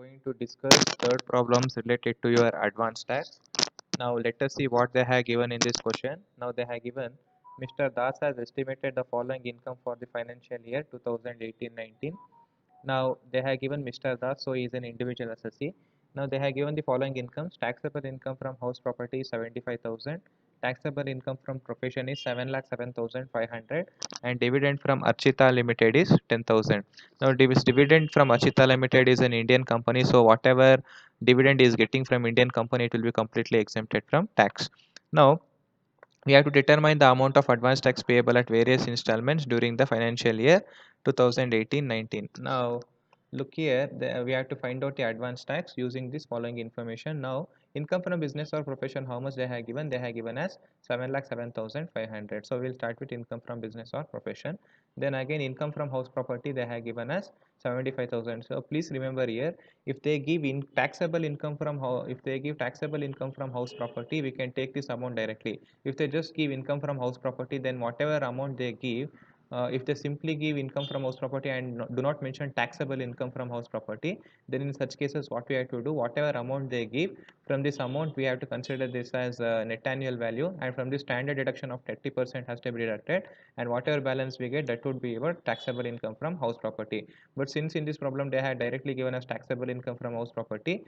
going to discuss third problems related to your advanced tax. Now let us see what they have given in this question. Now they have given Mr. Das has estimated the following income for the financial year 2018-19. Now they have given Mr. Das, so he is an individual assessee. Now they have given the following incomes: taxable income from house property is 75,000, taxable income from profession is 7,07,500, and dividend from Archita Limited is 10,000. Now this dividend from Archita Limited is an Indian company, so whatever dividend is getting from Indian company, it will be completely exempted from tax. Now we have to determine the amount of advance tax payable at various installments during the financial year 2018-19. Now look here, we have to find out the advance tax using this following information. Now income from business or profession, how much they have given? They have given as 7,07,500. So we'll start with income from business or profession. Then again income from house property they have given as 75,000. So please remember here, if they give in taxable income from if they give taxable income from house property, we can take this amount directly. If they just give income from house property, then whatever amount they give, if they simply give income from house property and do not mention taxable income from house property, then in such cases what we have to do, whatever amount they give, from this amount we have to consider this as net annual value, and from this standard deduction of 30% has to be deducted, and whatever balance we get, that would be our taxable income from house property. But since in this problem they had directly given us taxable income from house property,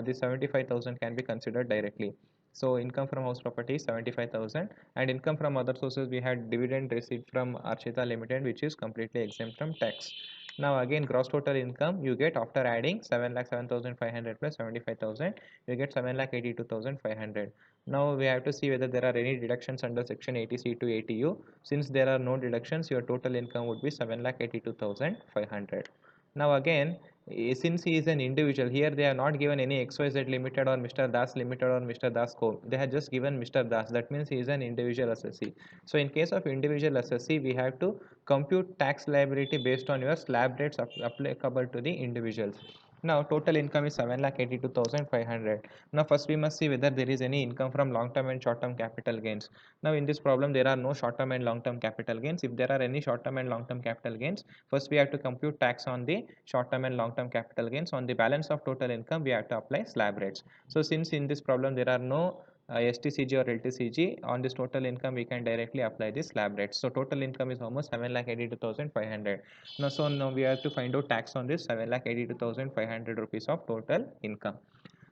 this 75,000 can be considered directly. So income from house property is 75,000, and income from other sources we had dividend received from Archita Limited, which is completely exempt from tax. Now again gross total income you get after adding 7,07,500 plus 75,000, you get 7,82,500. Now we have to see whether there are any deductions under section 80C to 80U. Since there are no deductions, your total income would be 7,82,500. Now again, since he is an individual, here they are not given any XYZ Limited or Mr. Das Limited or Mr. Das Co. They have just given Mr. Das. That means he is an individual assessee. So in case of individual assessee, we have to compute tax liability based on your slab rates applicable to the individuals. Now total income is 7,82,500. Now first we must see whether there is any income from long term and short term capital gains. Now in this problem there are no short term and long term capital gains. If there are any short term and long term capital gains, first we have to compute tax on the short term and long term capital gains. On the balance of total income we have to apply slab rates. So since in this problem there are no STCG or LTCG, on this total income we can directly apply this slab rates. So total income is almost 7,82,500. Now we have to find out tax on this 7,82,500 rupees of total income.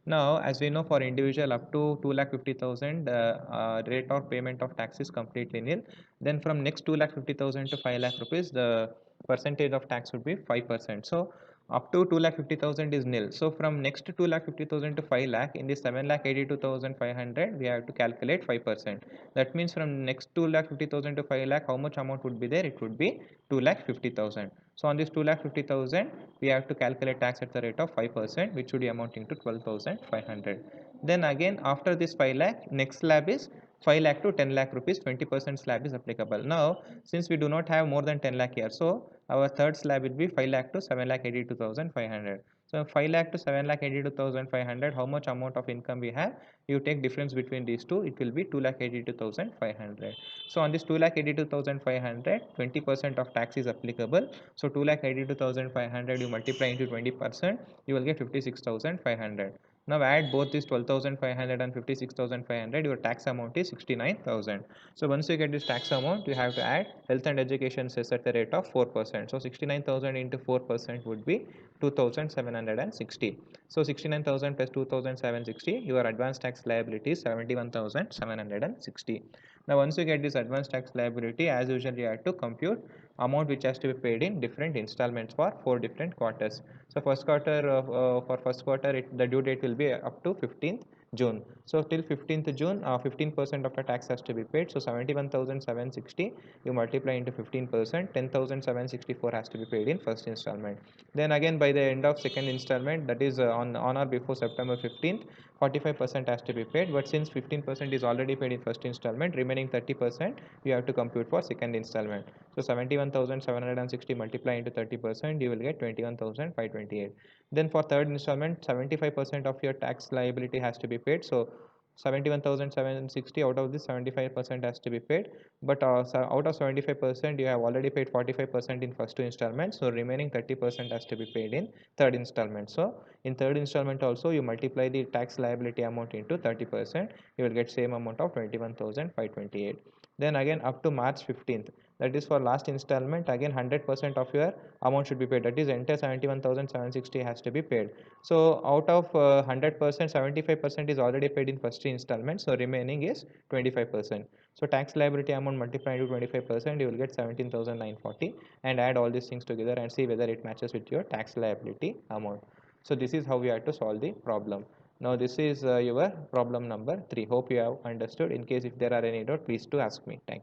Now, as we know, for individual up to 2,50,000, rate of payment of tax is completely nil. Then from next 2,50,000 to 5 lakh rupees, the percentage of tax would be 5%. So up to 2,50,000 is nil. So from next 2,50,000 to 5 lakh, in this 7,82,500, we have to calculate 5%. That means from next 2,50,000 to 5 lakh, how much amount would be there? It would be 2,50,000. So on this 2,50,000, we have to calculate tax at the rate of 5%, which would be amounting to 12,500. Then again, after this 5 lakh, next slab is 5 lakh to 10 lakh rupees, 20% slab is applicable. Now, since we do not have more than 10 lakh here, so our third slab will be 5 lakh to 7,82,500. So 5 lakh to 7,82,500, how much amount of income we have? You take difference between these two, it will be 2,82,500. So on this 2,82,500, 20% of tax is applicable. So 2,82,500 you multiply into 20%, you will get 56,500. Now add both these 12,500 and 56,500, your tax amount is 69,000. So once you get this tax amount, you have to add health and education cess at the rate of 4%. So 69,000 into 4% would be 2,760. So 69,000 plus 2,760, your advance tax liability is 71,760. Now once you get this advance tax liability, as usual you have to compute amount which has to be paid in different installments for 4 different quarters. So first quarter for first quarter, the due date will be up to 15th June. So till 15th June, 15% of the tax has to be paid. So 71,760 you multiply into 15%, 10,764 has to be paid in first installment. Then again by the end of second installment, that is on or before September 15th, 45% has to be paid. But since 15% is already paid in first installment, remaining 30% you have to compute for second installment. So 71,760 multiply into 30%, you will get 21,528. Then for third installment, 75% of your tax liability has to be paid. So 71,760. Out of this, 75% has to be paid, but out of 75% you have already paid 45% in first two installments, so remaining 30% has to be paid in third installment. So in third installment also you multiply the tax liability amount into 30%, you will get same amount of 21,528. Then again up to March 15th, that is for last installment, again 100% of your amount should be paid, that is entire 71,760 has to be paid. So out of 100%, 75% is already paid in first three installments, so remaining is 25%. So tax liability amount multiplied to 25%, you will get 17,940, and add all these things together and see whether it matches with your tax liability amount. So this is how we have to solve the problem. Now this is your problem number 3. Hope you have understood. In case if there are any doubt, please to ask me. Thank you.